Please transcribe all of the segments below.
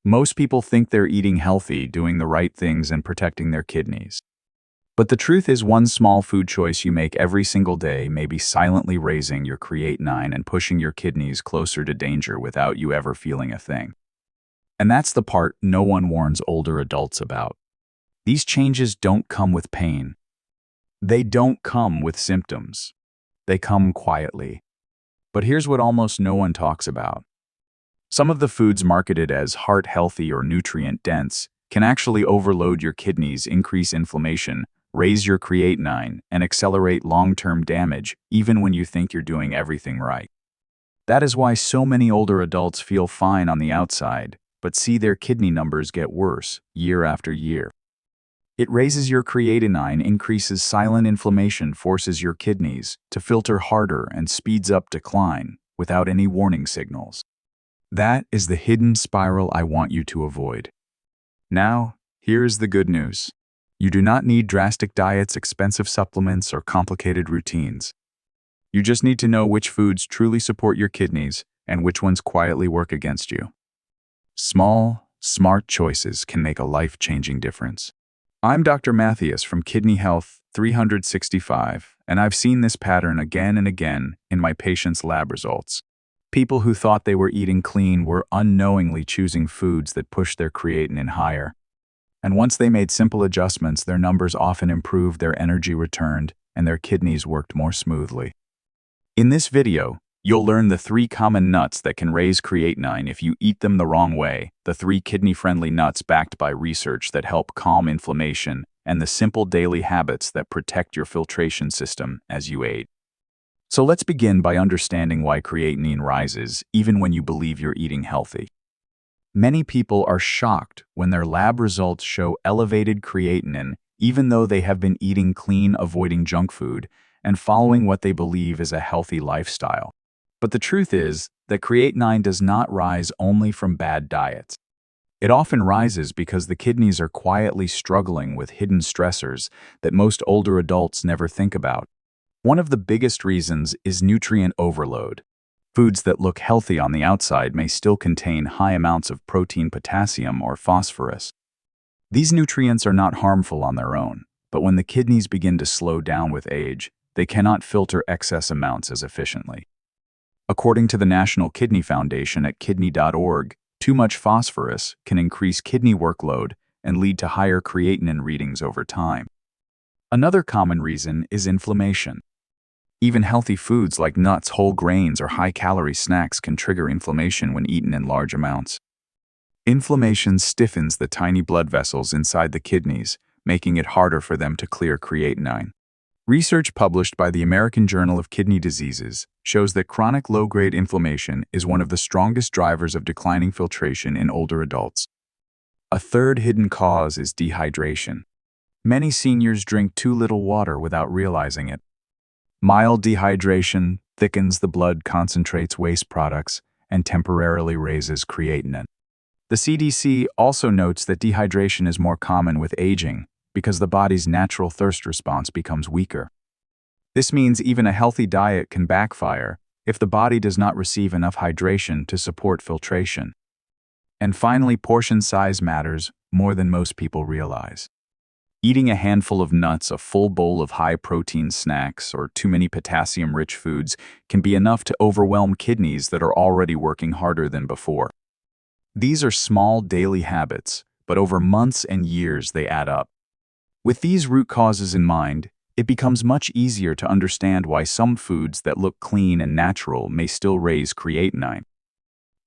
Most people think they're eating healthy, doing the right things, and protecting their kidneys. But the truth is, one small food choice you make every single day may be silently raising your creatinine and pushing your kidneys closer to danger without you ever feeling a thing. And that's the part no one warns older adults about. These changes don't come with pain. They don't come with symptoms. They come quietly. But here's what almost no one talks about. Some of the foods marketed as heart-healthy or nutrient-dense can actually overload your kidneys, increase inflammation, raise your creatinine, and accelerate long-term damage, even when you think you're doing everything right. That is why so many older adults feel fine on the outside, but see their kidney numbers get worse year after year. It raises your creatinine, increases silent inflammation, forces your kidneys to filter harder, and speeds up decline without any warning signals. That is the hidden spiral I want you to avoid. Now, here is the good news. You do not need drastic diets, expensive supplements, or complicated routines. You just need to know which foods truly support your kidneys and which ones quietly work against you. Small, smart choices can make a life-changing difference. I'm Dr. Matthias from Kidney Health 365, and I've seen this pattern again and again in my patients' lab results. People who thought they were eating clean were unknowingly choosing foods that pushed their creatinine higher. And once they made simple adjustments, their numbers often improved, their energy returned, and their kidneys worked more smoothly. In this video, you'll learn the 3 common nuts that can raise creatinine if you eat them the wrong way, the 3 kidney-friendly nuts backed by research that help calm inflammation, and the simple daily habits that protect your filtration system as you age. So let's begin by understanding why creatinine rises even when you believe you're eating healthy. Many people are shocked when their lab results show elevated creatinine even though they have been eating clean, avoiding junk food, and following what they believe is a healthy lifestyle. But the truth is that creatinine does not rise only from bad diets. It often rises because the kidneys are quietly struggling with hidden stressors that most older adults never think about. One of the biggest reasons is nutrient overload. Foods that look healthy on the outside may still contain high amounts of protein, potassium, or phosphorus. These nutrients are not harmful on their own, but when the kidneys begin to slow down with age, they cannot filter excess amounts as efficiently. According to the National Kidney Foundation at kidney.org, too much phosphorus can increase kidney workload and lead to higher creatinine readings over time. Another common reason is inflammation. Even healthy foods like nuts, whole grains, or high-calorie snacks can trigger inflammation when eaten in large amounts. Inflammation stiffens the tiny blood vessels inside the kidneys, making it harder for them to clear creatinine. Research published by the American Journal of Kidney Diseases shows that chronic low-grade inflammation is one of the strongest drivers of declining filtration in older adults. A third hidden cause is dehydration. Many seniors drink too little water without realizing it. Mild dehydration thickens the blood, concentrates waste products, and temporarily raises creatinine. The CDC also notes that dehydration is more common with aging because the body's natural thirst response becomes weaker. This means even a healthy diet can backfire if the body does not receive enough hydration to support filtration. And finally, portion size matters more than most people realize. Eating a handful of nuts, a full bowl of high-protein snacks, or too many potassium-rich foods can be enough to overwhelm kidneys that are already working harder than before. These are small daily habits, but over months and years they add up. With these root causes in mind, it becomes much easier to understand why some foods that look clean and natural may still raise creatinine.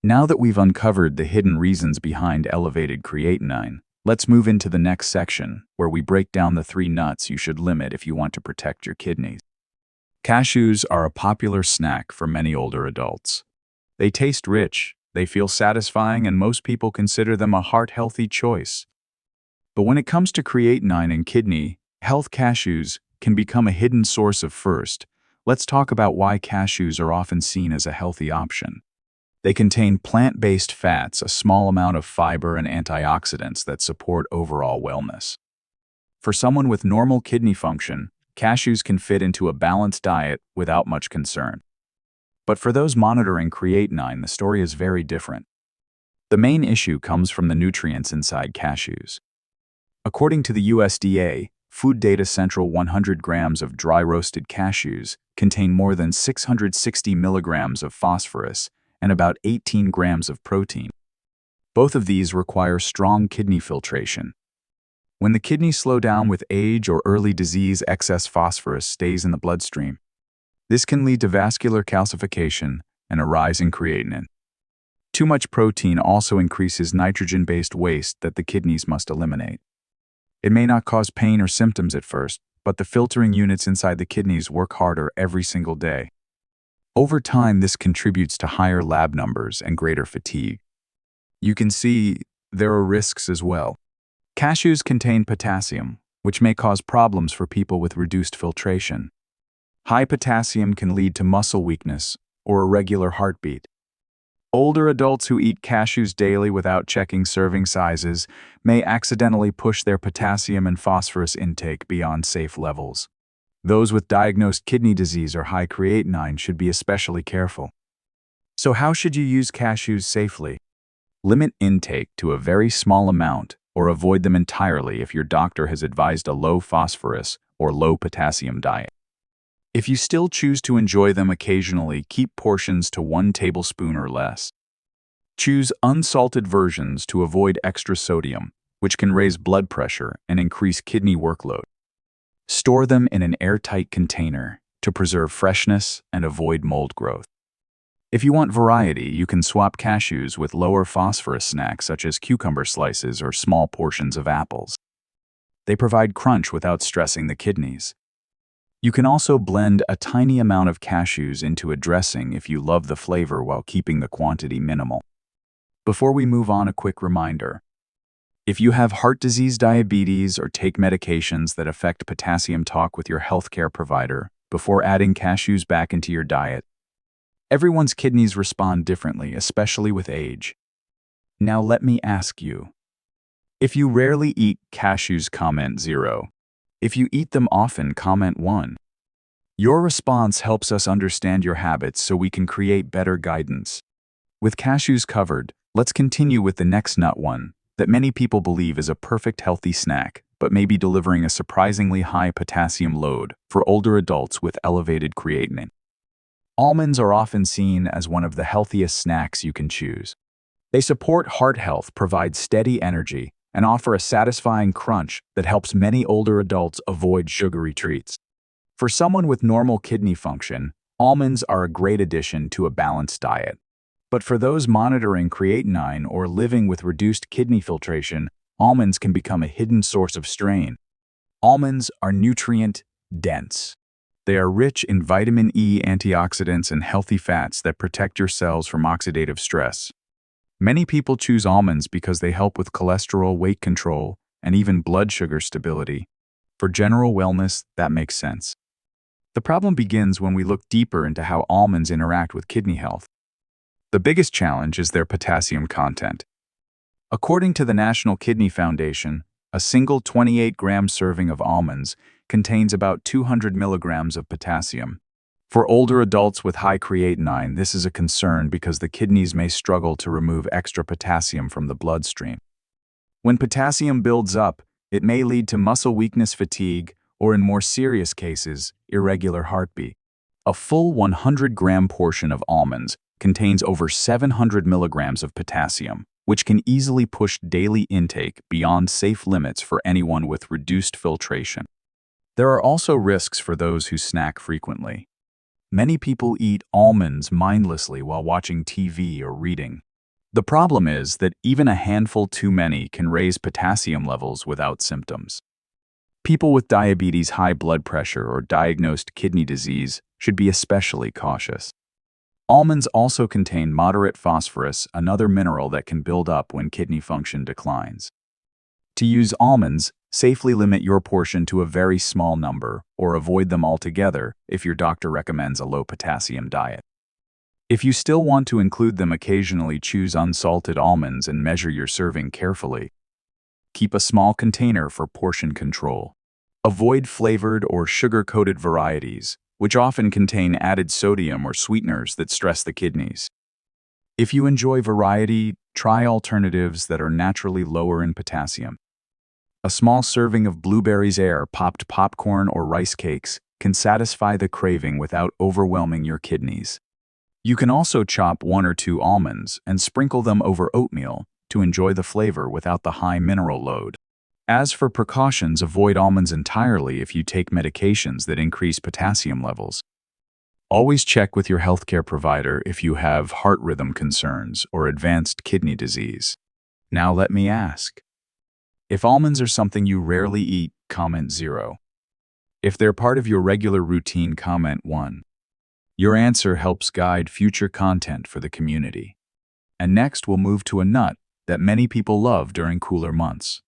Now that we've uncovered the hidden reasons behind elevated creatinine, let's move into the next section, where we break down the 3 nuts you should limit if you want to protect your kidneys. Cashews are a popular snack for many older adults. They taste rich, they feel satisfying, and most people consider them a heart-healthy choice. But when it comes to creatinine and kidney health, cashews can become a hidden source of first. Let's talk about why cashews are often seen as a healthy option. They contain plant-based fats, a small amount of fiber, and antioxidants that support overall wellness. For someone with normal kidney function, cashews can fit into a balanced diet without much concern. But for those monitoring creatinine, the story is very different. The main issue comes from the nutrients inside cashews. According to the USDA, Food Data Central, 100 grams of dry roasted cashews contain more than 660 milligrams of phosphorus and about 18 grams of protein. Both of these require strong kidney filtration. When the kidneys slow down with age or early disease, excess phosphorus stays in the bloodstream. This can lead to vascular calcification and a rise in creatinine. Too much protein also increases nitrogen-based waste that the kidneys must eliminate. It may not cause pain or symptoms at first, but the filtering units inside the kidneys work harder every single day. Over time, this contributes to higher lab numbers and greater fatigue. You can see there are risks as well. Cashews contain potassium, which may cause problems for people with reduced filtration. High potassium can lead to muscle weakness or irregular heartbeat. Older adults who eat cashews daily without checking serving sizes may accidentally push their potassium and phosphorus intake beyond safe levels. Those with diagnosed kidney disease or high creatinine should be especially careful. So how should you use cashews safely? Limit intake to a very small amount or avoid them entirely if your doctor has advised a low phosphorus or low potassium diet. If you still choose to enjoy them occasionally, keep portions to 1 tablespoon or less. Choose unsalted versions to avoid extra sodium, which can raise blood pressure and increase kidney workload. Store them in an airtight container to preserve freshness and avoid mold growth. If you want variety, you can swap cashews with lower phosphorus snacks such as cucumber slices or small portions of apples. They provide crunch without stressing the kidneys. You can also blend a tiny amount of cashews into a dressing if you love the flavor while keeping the quantity minimal. Before we move on, a quick reminder. If you have heart disease, diabetes, or take medications that affect potassium, talk with your healthcare provider before adding cashews back into your diet. Everyone's kidneys respond differently, especially with age. Now let me ask you. If you rarely eat cashews, comment 0. If you eat them often, comment 1. Your response helps us understand your habits so we can create better guidance. With cashews covered, let's continue with the next nut, one that many people believe is a perfect healthy snack, but may be delivering a surprisingly high potassium load for older adults with elevated creatinine. Almonds are often seen as one of the healthiest snacks you can choose. They support heart health, provide steady energy, and offer a satisfying crunch that helps many older adults avoid sugary treats. For someone with normal kidney function, almonds are a great addition to a balanced diet. But for those monitoring creatinine or living with reduced kidney filtration, almonds can become a hidden source of strain. Almonds are nutrient-dense. They are rich in vitamin E, antioxidants, and healthy fats that protect your cells from oxidative stress. Many people choose almonds because they help with cholesterol, weight control, and even blood sugar stability. For general wellness, that makes sense. The problem begins when we look deeper into how almonds interact with kidney health. The biggest challenge is their potassium content. According to the National Kidney Foundation, a single 28-gram serving of almonds contains about 200 milligrams of potassium. For older adults with high creatinine, this is a concern because the kidneys may struggle to remove extra potassium from the bloodstream. When potassium builds up, it may lead to muscle weakness, fatigue, or in more serious cases, irregular heartbeat. A full 100-gram portion of almonds contains over 700 milligrams of potassium, which can easily push daily intake beyond safe limits for anyone with reduced filtration. There are also risks for those who snack frequently. Many people eat almonds mindlessly while watching TV or reading. The problem is that even a handful too many can raise potassium levels without symptoms. People with diabetes, high blood pressure, or diagnosed kidney disease should be especially cautious. Almonds also contain moderate phosphorus, another mineral that can build up when kidney function declines. To use almonds, safely limit your portion to a very small number or avoid them altogether if your doctor recommends a low potassium diet. If you still want to include them occasionally, choose unsalted almonds and measure your serving carefully. Keep a small container for portion control. Avoid flavored or sugar-coated varieties, which often contain added sodium or sweeteners that stress the kidneys. If you enjoy variety, Try alternatives that are naturally lower in potassium. A small serving of blueberries air popped popcorn or rice cakes can satisfy the craving without overwhelming your kidneys. You can also chop 1 or 2 almonds and sprinkle them over oatmeal to enjoy the flavor without the high mineral load. As for precautions, avoid almonds entirely if you take medications that increase potassium levels. Always check with your healthcare provider if you have heart rhythm concerns or advanced kidney disease. Now let me ask. If almonds are something you rarely eat, comment 0. If they're part of your regular routine, comment 1. Your answer helps guide future content for the community. And next, we'll move to a nut that many people love during cooler months.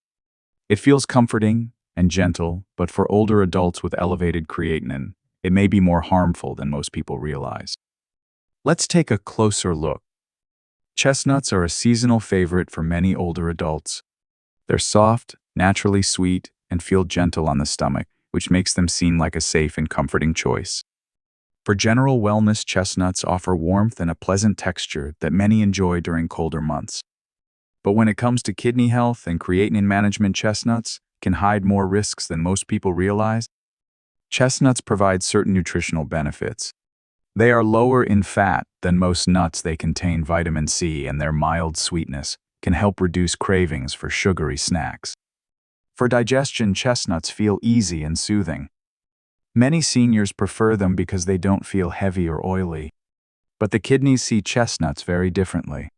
It feels comforting and gentle, but for older adults with elevated creatinine, it may be more harmful than most people realize. Let's take a closer look. Chestnuts are a seasonal favorite for many older adults. They're soft, naturally sweet, and feel gentle on the stomach, which makes them seem like a safe and comforting choice. For general wellness, chestnuts offer warmth and a pleasant texture that many enjoy during colder months. But when it comes to kidney health and creatinine management, chestnuts can hide more risks than most people realize. Chestnuts provide certain nutritional benefits. They are lower in fat than most nuts. They contain vitamin C, and their mild sweetness can help reduce cravings for sugary snacks. For digestion, chestnuts feel easy and soothing. Many seniors prefer them because they don't feel heavy or oily. But the kidneys see chestnuts very differently.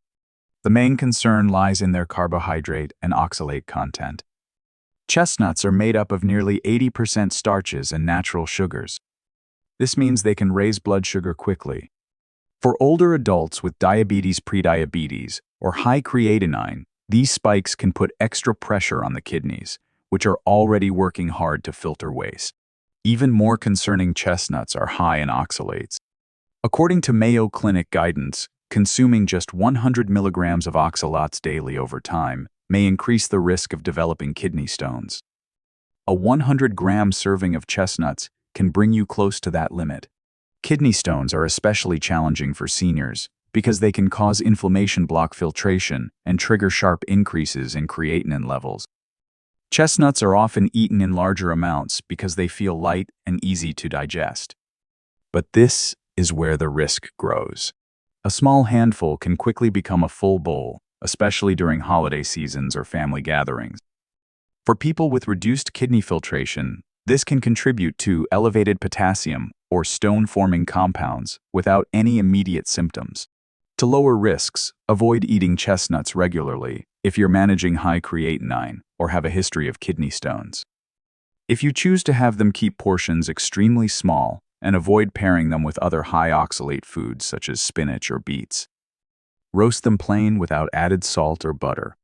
The main concern lies in their carbohydrate and oxalate content. Chestnuts are made up of nearly 80% starches and natural sugars. This means they can raise blood sugar quickly. For older adults with diabetes, prediabetes, or high creatinine, these spikes can put extra pressure on the kidneys, which are already working hard to filter waste. Even more concerning, chestnuts are high in oxalates. According to Mayo Clinic guidance, consuming just 100 milligrams of oxalates daily over time may increase the risk of developing kidney stones. A 100-gram serving of chestnuts can bring you close to that limit. Kidney stones are especially challenging for seniors because they can cause inflammation, block filtration, and trigger sharp increases in creatinine levels. Chestnuts are often eaten in larger amounts because they feel light and easy to digest. But this is where the risk grows. A small handful can quickly become a full bowl, especially during holiday seasons or family gatherings. For people with reduced kidney filtration, this can contribute to elevated potassium or stone-forming compounds without any immediate symptoms. To lower risks, avoid eating chestnuts regularly if you're managing high creatinine or have a history of kidney stones. If you choose to have them, keep portions extremely small and avoid pairing them with other high oxalate foods such as spinach or beets. Roast them plain without added salt or butter.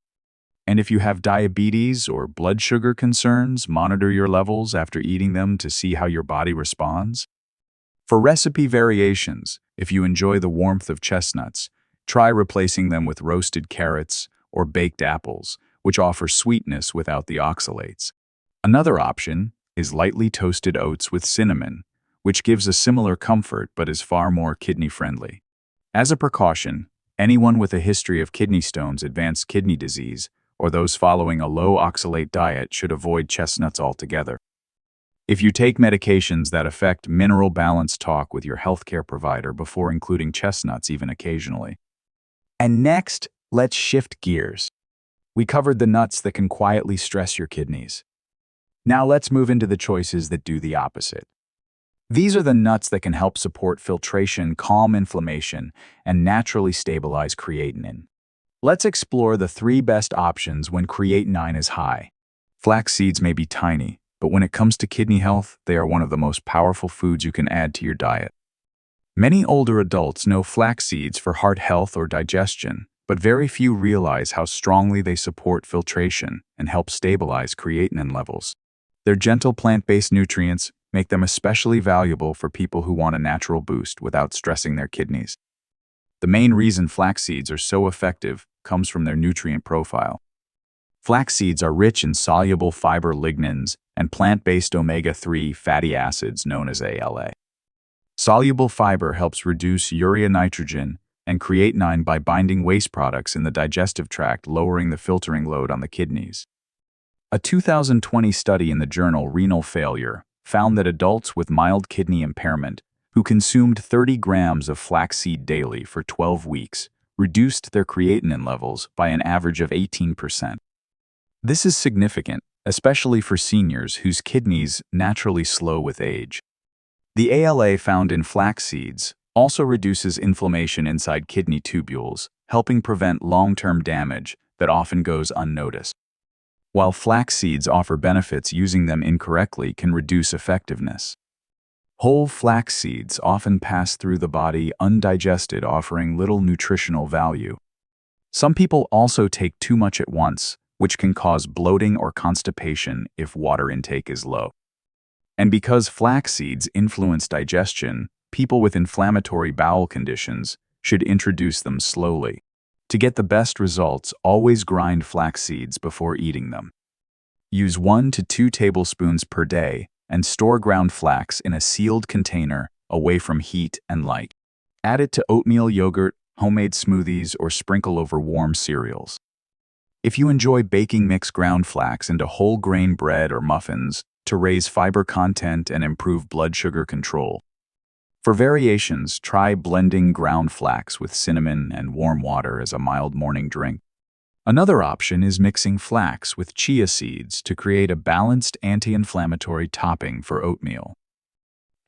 And if you have diabetes or blood sugar concerns, monitor your levels after eating them to see how your body responds. For recipe variations, if you enjoy the warmth of chestnuts, try replacing them with roasted carrots or baked apples, which offer sweetness without the oxalates. Another option is lightly toasted oats with cinnamon, which gives a similar comfort but is far more kidney-friendly. As a precaution, anyone with a history of kidney stones, advanced kidney disease, or those following a low oxalate diet should avoid chestnuts altogether. If you take medications that affect mineral balance, talk with your healthcare provider before including chestnuts even occasionally. And next, let's shift gears. We covered the nuts that can quietly stress your kidneys. Now let's move into the choices that do the opposite. These are the nuts that can help support filtration, calm inflammation, and naturally stabilize creatinine. Let's explore the 3 best options when creatinine is high. Flax seeds may be tiny, but when it comes to kidney health, they are one of the most powerful foods you can add to your diet. Many older adults know flax seeds for heart health or digestion, but very few realize how strongly they support filtration and help stabilize creatinine levels. Their gentle plant-based nutrients make them especially valuable for people who want a natural boost without stressing their kidneys. The main reason flax seeds are so effective comes from their nutrient profile. Flax seeds are rich in soluble fiber, lignans, and plant-based omega-3 fatty acids known as ALA. Soluble fiber helps reduce urea nitrogen and creatinine by binding waste products in the digestive tract, lowering the filtering load on the kidneys. A 2020 study in the journal Renal Failure found that adults with mild kidney impairment who consumed 30 grams of flaxseed daily for 12 weeks reduced their creatinine levels by an average of 18%. This is significant, especially for seniors whose kidneys naturally slow with age. The ALA found in flax seeds also reduces inflammation inside kidney tubules, helping prevent long-term damage that often goes unnoticed. While flax seeds offer benefits, using them incorrectly can reduce effectiveness. Whole flax seeds often pass through the body undigested, offering little nutritional value. Some people also take too much at once, which can cause bloating or constipation if water intake is low. And because flax seeds influence digestion, people with inflammatory bowel conditions should introduce them slowly. To get the best results, always grind flax seeds before eating them. Use 1 to 2 tablespoons per day and store ground flax in a sealed container away from heat and light. Add it to oatmeal, yogurt, homemade smoothies, or sprinkle over warm cereals. If you enjoy baking, mix ground flax into whole grain bread or muffins to raise fiber content and improve blood sugar control. For variations, try blending ground flax with cinnamon and warm water as a mild morning drink. Another option is mixing flax with chia seeds to create a balanced anti-inflammatory topping for oatmeal.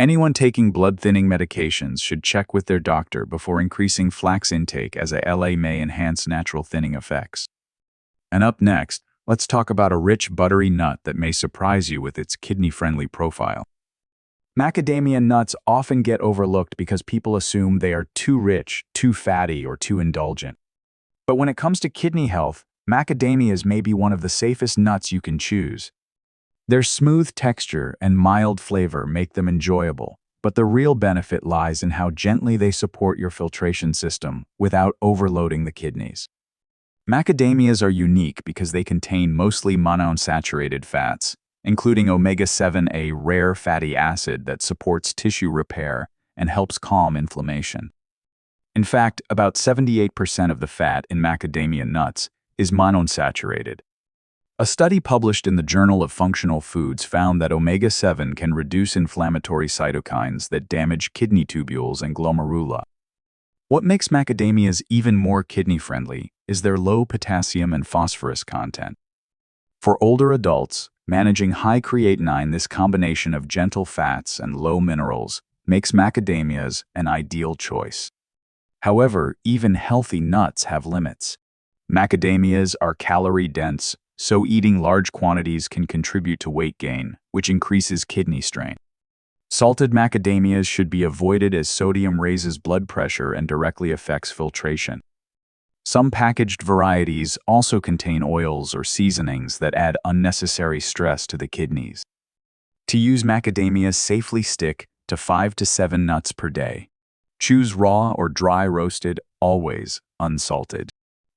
Anyone taking blood-thinning medications should check with their doctor before increasing flax intake, as ALA may enhance natural thinning effects. And up next, let's talk about a rich, buttery nut that may surprise you with its kidney-friendly profile. Macadamia nuts often get overlooked because people assume they are too rich, too fatty, or too indulgent. But when it comes to kidney health, macadamias may be one of the safest nuts you can choose. Their smooth texture and mild flavor make them enjoyable, but the real benefit lies in how gently they support your filtration system without overloading the kidneys. Macadamias are unique because they contain mostly monounsaturated fats, including omega-7, a rare fatty acid that supports tissue repair and helps calm inflammation. In fact, about 78% of the fat in macadamia nuts is monounsaturated. A study published in the Journal of Functional Foods found that omega-7 can reduce inflammatory cytokines that damage kidney tubules and glomeruli. What makes macadamias even more kidney-friendly is their low potassium and phosphorus content. For older adults, managing high creatinine, this combination of gentle fats and low minerals makes macadamias an ideal choice. However, even healthy nuts have limits. Macadamias are calorie-dense, so eating large quantities can contribute to weight gain, which increases kidney strain. Salted macadamias should be avoided as sodium raises blood pressure and directly affects filtration. Some packaged varieties also contain oils or seasonings that add unnecessary stress to the kidneys. To use macadamias safely, stick to 5 to 7 nuts per day. Choose raw or dry roasted, always unsalted.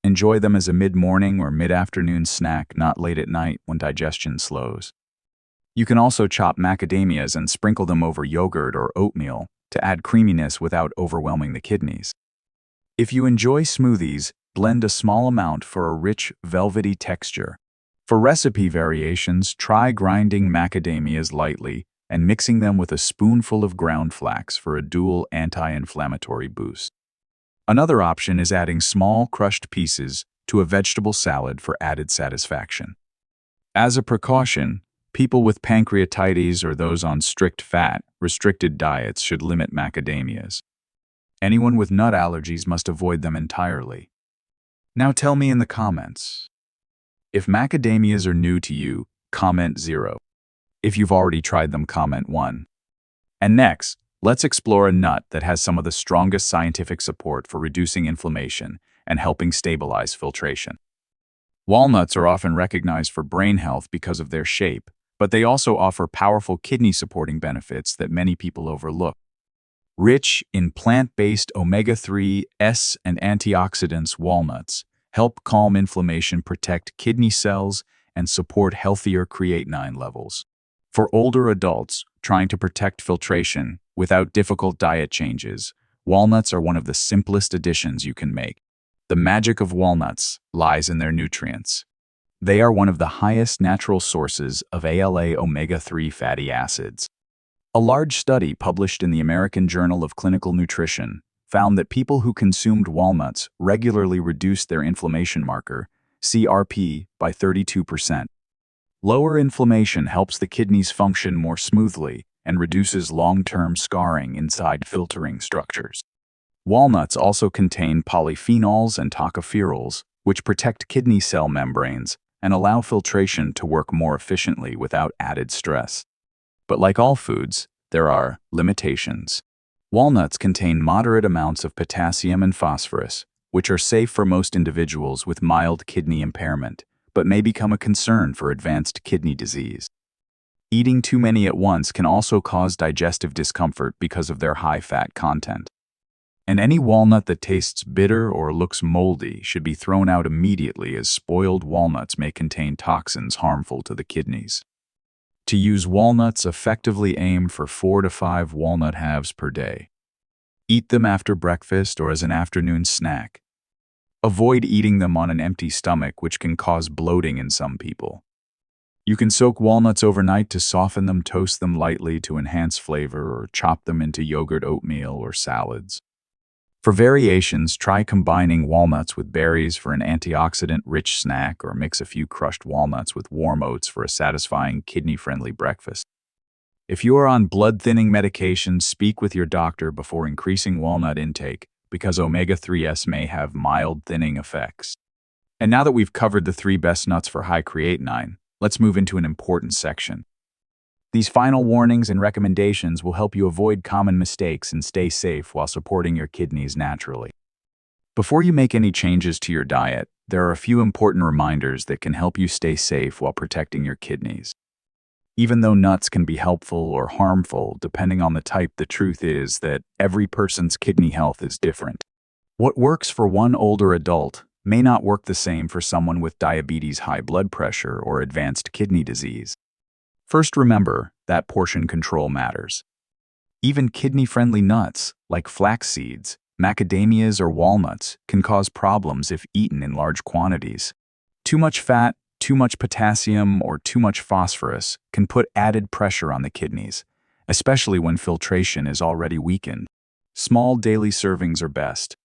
Enjoy them as a mid-morning or mid-afternoon snack, not late at night when digestion slows. You can also chop macadamias and sprinkle them over yogurt or oatmeal to add creaminess without overwhelming the kidneys. If you enjoy smoothies, blend a small amount for a rich, velvety texture. For recipe variations, try grinding macadamias lightly and mixing them with a spoonful of ground flax for a dual anti-inflammatory boost. Another option is adding small crushed pieces to a vegetable salad for added satisfaction. As a precaution, people with pancreatitis or those on strict fat-restricted diets should limit macadamias. Anyone with nut allergies must avoid them entirely. Now tell me in the comments. If macadamias are new to you, comment 0. If you've already tried them, comment 1. And next, let's explore a nut that has some of the strongest scientific support for reducing inflammation and helping stabilize filtration. Walnuts are often recognized for brain health because of their shape, but they also offer powerful kidney-supporting benefits that many people overlook. Rich in plant-based omega-3s and antioxidants, walnuts help calm inflammation, protect kidney cells, and support healthier creatinine levels. For older adults trying to protect filtration without difficult diet changes, Walnuts are one of the simplest additions you can make. The magic of walnuts lies in their nutrients. They are one of the highest natural sources of ALA omega-3 fatty acids. A large study published in the American Journal of Clinical Nutrition found that people who consumed walnuts regularly reduced their inflammation marker, CRP, by 32%. Lower inflammation helps the kidneys function more smoothly and reduces long-term scarring inside filtering structures. Walnuts also contain polyphenols and tocopherols, which protect kidney cell membranes and allow filtration to work more efficiently without added stress. But like all foods, there are limitations. Walnuts contain moderate amounts of potassium and phosphorus, which are safe for most individuals with mild kidney impairment, but may become a concern for advanced kidney disease. Eating too many at once can also cause digestive discomfort because of their high fat content. And any walnut that tastes bitter or looks moldy should be thrown out immediately, as spoiled walnuts may contain toxins harmful to the kidneys. To use walnuts effectively, aim for 4 to 5 walnut halves per day. Eat them after breakfast or as an afternoon snack. Avoid eating them on an empty stomach, which can cause bloating in some people. You can soak walnuts overnight to soften them, toast them lightly to enhance flavor, or chop them into yogurt, oatmeal, or salads. For variations, try combining walnuts with berries for an antioxidant-rich snack, or mix a few crushed walnuts with warm oats for a satisfying, kidney-friendly breakfast. If you are on blood-thinning medications, speak with your doctor before increasing walnut intake, because omega-3s may have mild thinning effects. And now that we've covered the 3 best nuts for high creatinine, let's move into an important section. These final warnings and recommendations will help you avoid common mistakes and stay safe while supporting your kidneys naturally. Before you make any changes to your diet, there are a few important reminders that can help you stay safe while protecting your kidneys. Even though nuts can be helpful or harmful depending on the type, the truth is that every person's kidney health is different. What works for one older adult may not work the same for someone with diabetes, high blood pressure, or advanced kidney disease. First, remember that portion control matters. Even kidney-friendly nuts, like flax seeds, macadamias, or walnuts, can cause problems if eaten in large quantities. Too much fat, too much potassium, or too much phosphorus can put added pressure on the kidneys, especially when filtration is already weakened. Small daily servings are best.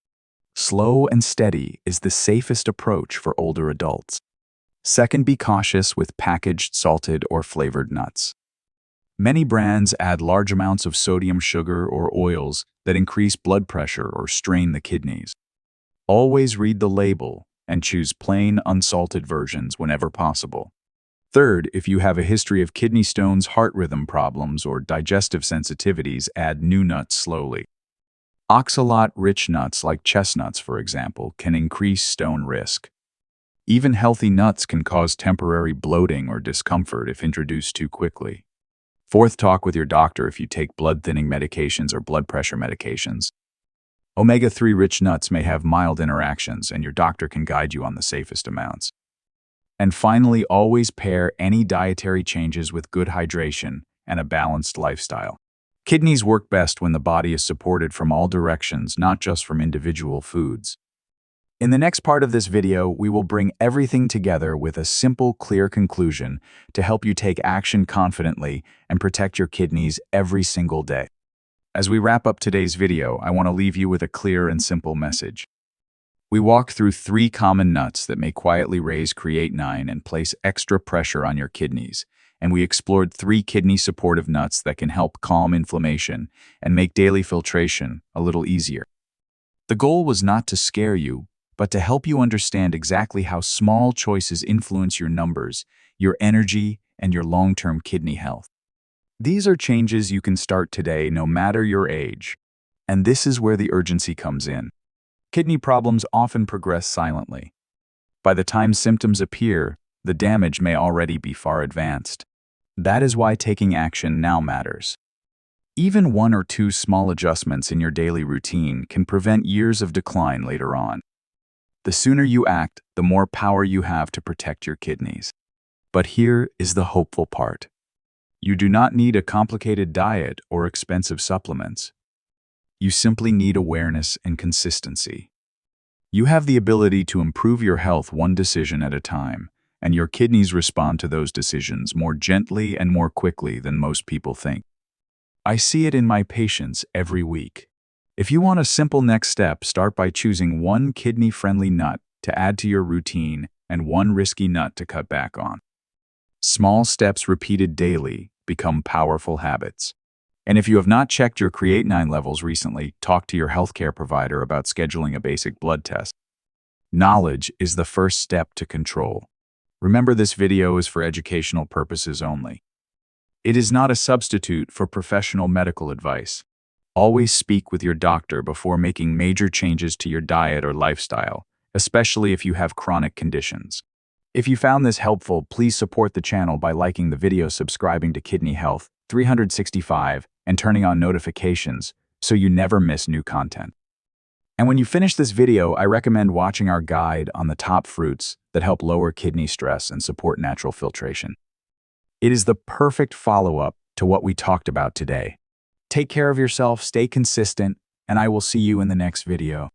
Slow and steady is the safest approach for older adults. Second, be cautious with packaged, salted, or flavored nuts. Many brands add large amounts of sodium, sugar, or oils that increase blood pressure or strain the kidneys. Always read the label and choose plain, unsalted versions whenever possible. Third, if you have a history of kidney stones, heart rhythm problems, or digestive sensitivities, add new nuts slowly. Oxalate-rich nuts like chestnuts, for example, can increase stone risk. Even healthy nuts can cause temporary bloating or discomfort if introduced too quickly. Fourth, talk with your doctor if you take blood-thinning medications or blood pressure medications. Omega-3 rich nuts may have mild interactions, and your doctor can guide you on the safest amounts. And finally, always pair any dietary changes with good hydration and a balanced lifestyle. Kidneys work best when the body is supported from all directions, not just from individual foods. In the next part of this video, we will bring everything together with a simple, clear conclusion to help you take action confidently and protect your kidneys every single day. As we wrap up today's video, I want to leave you with a clear and simple message. We walked through 3 common nuts that may quietly raise creatinine and place extra pressure on your kidneys, and we explored 3 kidney-supportive nuts that can help calm inflammation and make daily filtration a little easier. The goal was not to scare you, but to help you understand exactly how small choices influence your numbers, your energy, and your long-term kidney health. These are changes you can start today, no matter your age. And this is where the urgency comes in. Kidney problems often progress silently. By the time symptoms appear, the damage may already be far advanced. That is why taking action now matters. Even 1 or 2 small adjustments in your daily routine can prevent years of decline later on. The sooner you act, the more power you have to protect your kidneys. But here is the hopeful part. You do not need a complicated diet or expensive supplements. You simply need awareness and consistency. You have the ability to improve your health one decision at a time, and your kidneys respond to those decisions more gently and more quickly than most people think. I see it in my patients every week. If you want a simple next step, start by choosing one kidney-friendly nut to add to your routine and one risky nut to cut back on. Small steps repeated daily become powerful habits. And if you have not checked your creatinine levels recently, talk to your healthcare provider about scheduling a basic blood test. Knowledge is the first step to control. Remember, this video is for educational purposes only. It is not a substitute for professional medical advice. Always speak with your doctor before making major changes to your diet or lifestyle, especially if you have chronic conditions. If you found this helpful, please support the channel by liking the video, subscribing to Kidney Health 365, and turning on notifications so you never miss new content. And when you finish this video, I recommend watching our guide on the top fruits that help lower kidney stress and support natural filtration. It is the perfect follow-up to what we talked about today. Take care of yourself, stay consistent, and I will see you in the next video.